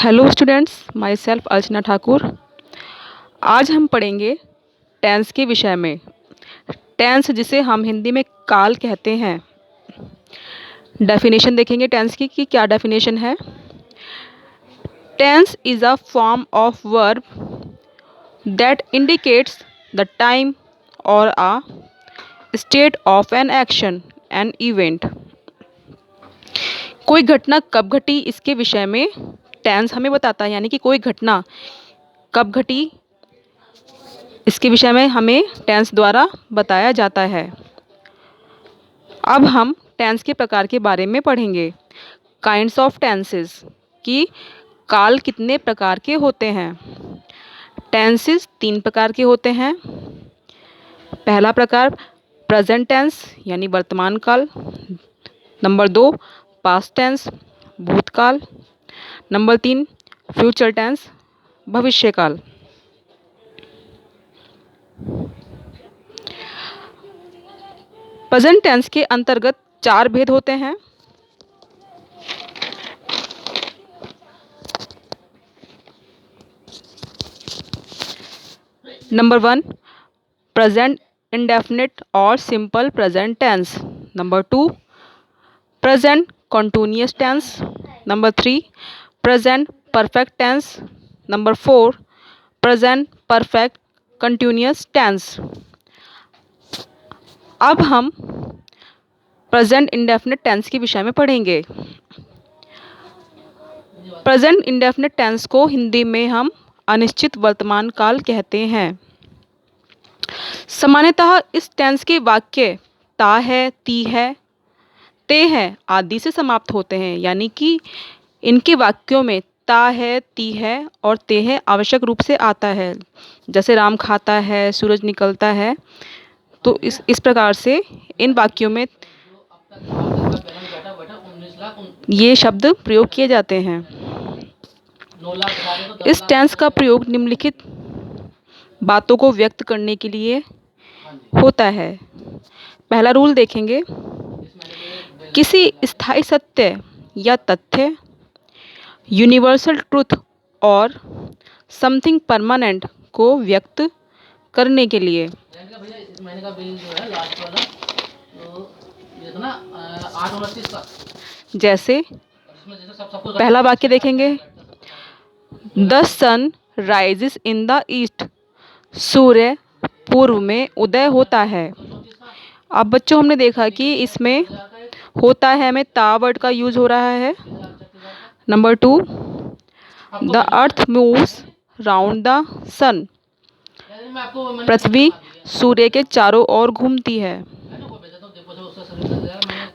Hello students, my self अर्चना ठाकुर। आज हम पढ़ेंगे टेंस के विषय में। टेंस जिसे हम हिंदी में काल कहते हैं। डेफिनेशन देखेंगे टेंस की कि क्या डेफिनेशन है। Tense is a form of verb that indicates the time और a state of an action an event. कोई घटना कब घटी इसके विषय में टेंस हमें बताता है, यानी कि कोई घटना कब घटी इसके विषय में हमें टेंस द्वारा बताया जाता है। अब हम टेंस के प्रकार के बारे में पढ़ेंगे। काइंड्स ऑफ टेंसेस कि काल कितने प्रकार के होते हैं। टेंसेस 3 प्रकार के होते हैं। पहला प्रकार प्रेजेंट टेंस यानी वर्तमान काल। नंबर 2 पास्ट टेंस भूतकाल। नंबर 3 फ्यूचर टेंस भविष्यकाल। प्रेजेंट टेंस के अंतर्गत 4 भेद होते हैं। नंबर 1 प्रेजेंट इंडेफिनिट और simple present tense. Number 2 present continuous tense. Number 3 present perfect tense. Number 4 present perfect continuous tense. अब हम प्रेजेंट इंडेफिनिट टेंस के विषय में पढ़ेंगे। प्रेजेंट इंडेफिनिट टेंस को हिंदी में हम अनिश्चित वर्तमान काल कहते हैं। सामान्यतः इस टेंस के वाक्य ता है, ती है, ते है आदि से समाप्त होते हैं, यानी कि इनके वाक्यों में ता है, ती है और ते है आवश्यक रूप से आता है। जैसे राम खाता है, सूरज निकलता है, तो इस प्रकार से इन वाक्यों में ये शब्द प्रयोग किए जाते हैं। इस टेंस का प्रयोग निम्नलिखित बातों को व्यक्त करने के लिए होता है। पहला रूल देखेंगे, किसी स्थायी सत्य या तथ्य, यूनिवर्सल ट्रुथ और समथिंग परमानेंट को व्यक्त करने के लिए। जैसे पहला वाक्य देखेंगे, the sun rises in the east. सूर्य पूर्व में उदय होता है। अब बच्चों हमने देखा कि इसमें होता है में ता वर्ड का यूज हो रहा है। Number 2 the earth moves round the sun. पृथ्वी सूर्य के चारों ओर घूमती है।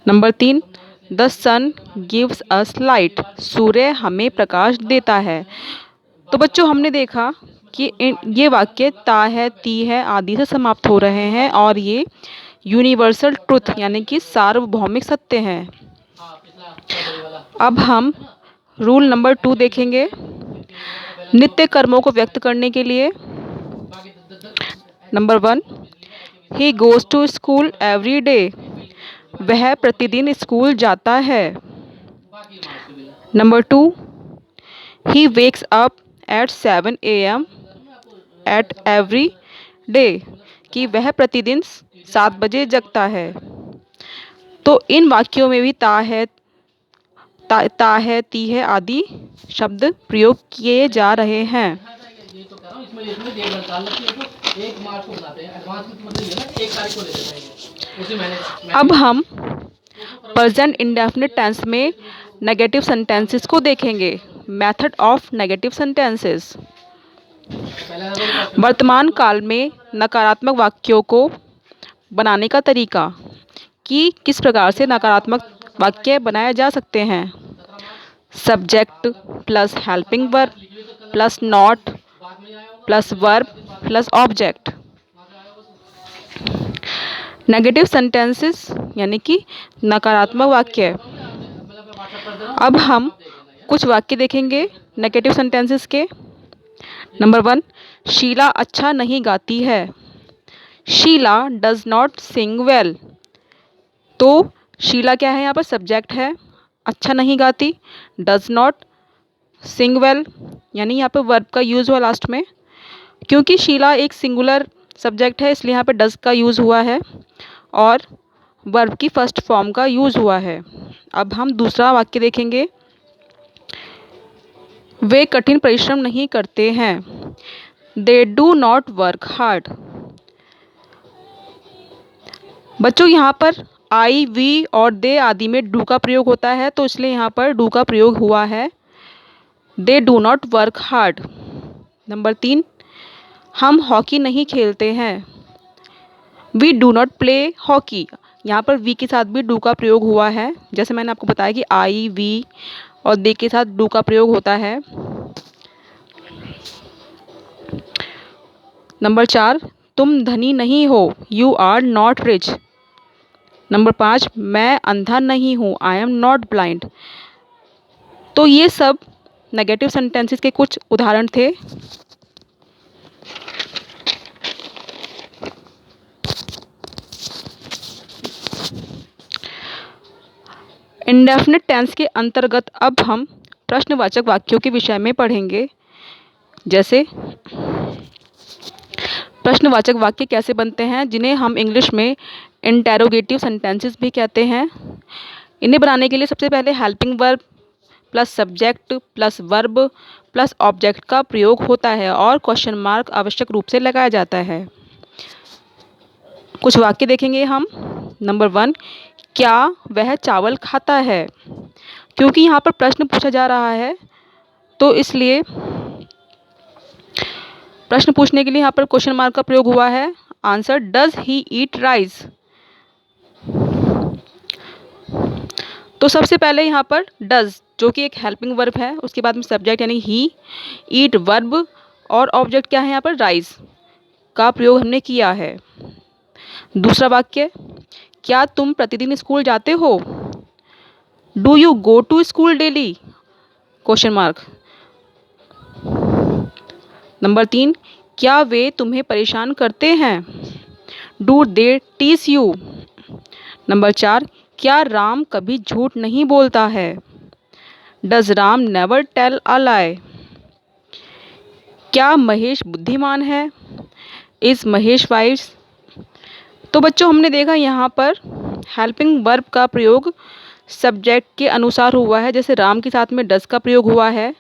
Number 3 the sun gives us light. सूर्य हमें प्रकाश देता है। तो बच्चों हमने देखा कि ये वाक्य ता है, ती है आदि से समाप्त हो रहे हैं और ये यूनिवर्सल ट्रुथ यानी कि सार्वभौमिक सत्य हैं। अब हम रूल नंबर 2 देखेंगे, नित्य कर्मों को व्यक्त करने के लिए। Number 1 he goes to school every day. वह प्रतिदिन स्कूल जाता है। Number 2 he wakes up at 7 AM at every day कि वह प्रतिदिन 7 बजे जगता है। तो इन वाक्यों में भी ता है, ती है आदि शब्द प्रयोग किए जा रहे हैं। अब हम प्रेजेंट इंडेफिनिट टेंस में नेगेटिव सेंटेंसेस को देखेंगे। Method of negative sentences. वर्तमान काल में नकारात्मक वाक्यों को बनाने का तरीका कि किस प्रकार से नकारात्मक वाक्य बनाए जा सकते हैं। Subject plus helping verb plus not plus verb plus object. Negative sentences यानी कि नकारात्मक वाक्य। अब हम कुछ वाक्य देखेंगे नेगेटिव सेंटेंसेस के। नंबर 1 शीला अच्छा नहीं गाती है। Sheela does not sing well. तो शीला क्या है यहाँ पर, सब्जेक्ट है। अच्छा नहीं गाती, डज नॉट सिंग वेल, यानी यहाँ पे वर्ब का यूज़ हुआ लास्ट में। क्योंकि शीला एक सिंगुलर सब्जेक्ट है इसलिए यहाँ पे डज का यूज़ हुआ है और वर्ब की फर्स्ट फॉर्म का यूज़ हुआ है। अब हम दूसरा वाक्य देखेंगे। वे कठिन परिश्रम नहीं करते हैं। दे डू नॉट वर्क हार्ड। बच्चों यहाँ पर आई, वी और दे आदि में डू का प्रयोग होता है, तो इसलिए यहाँ पर डू का प्रयोग हुआ है। They do not work hard. Number 3, हम हॉकी नहीं खेलते हैं। We do not play hockey. यहाँ पर वी के साथ भी डू का प्रयोग हुआ है। जैसे मैंने आपको बताया कि आई, वी और दे के साथ डू का प्रयोग होता है। नंबर 4, तुम धनी नहीं हो। You are not rich. Number 5, मैं अंधा नहीं हूँ। I am not blind. तो ये सब नेगेटिव सेंटेंसेस के कुछ उदाहरण थे। इंडेफिनिट टेंस के अंतर्गत अब हम प्रश्नवाचक वाक्यों के विषय में पढ़ेंगे। जैसे प्रश्नवाचक वाक्य कैसे बनते हैं, जिन्हें हम इंग्लिश में इंटेरोगेटिव सेंटेंसेस भी कहते हैं। इन्हें बनाने के लिए सबसे पहले helping verb plus subject plus verb plus object का प्रयोग होता है और क्वेश्चन मार्क आवश्यक रूप से लगाया जाता है। कुछ वाक्य देखेंगे हम। नंबर 1, क्या वह चावल खाता है। क्योंकि यहाँ पर प्रश्न पूछा जा रहा है तो इसलिए प्रश्न पूछने के लिए यहाँ पर क्वेश्चन मार्क का प्रयोग हुआ है। Answer, does he eat rice. तो सबसे पहले यहाँ पर डज, जो कि एक हेल्पिंग वर्ब है, उसके बाद में सब्जेक्ट यानी ही, ईट वर्ब और ऑब्जेक्ट क्या है यहाँ पर, राइस का प्रयोग हमने किया है। दूसरा वाक्य, क्या तुम प्रतिदिन स्कूल जाते हो। Do you go to school daily, question mark. Number 3, क्या वे तुम्हें परेशान करते हैं। डू दे टीस यू। नंबर 4, क्या राम कभी झूठ नहीं बोलता है। Does Ram never tell a lie. क्या महेश बुद्धिमान है। Is Mahesh wise. तो बच्चों हमने देखा यहाँ पर हेल्पिंग वर्ब का प्रयोग सब्जेक्ट के अनुसार हुआ है। जैसे राम के साथ में डज का प्रयोग हुआ है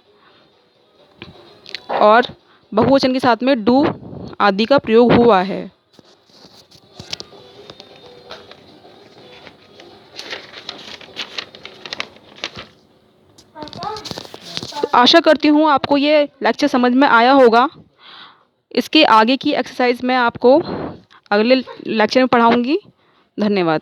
और बहुवचन के साथ में डू आदि का प्रयोग हुआ है। आशा करती हूँ आपको ये लेक्चर समझ में आया होगा। इसके आगे की एक्सरसाइज मैं आपको अगले लेक्चर में पढ़ाऊँगी। धन्यवाद।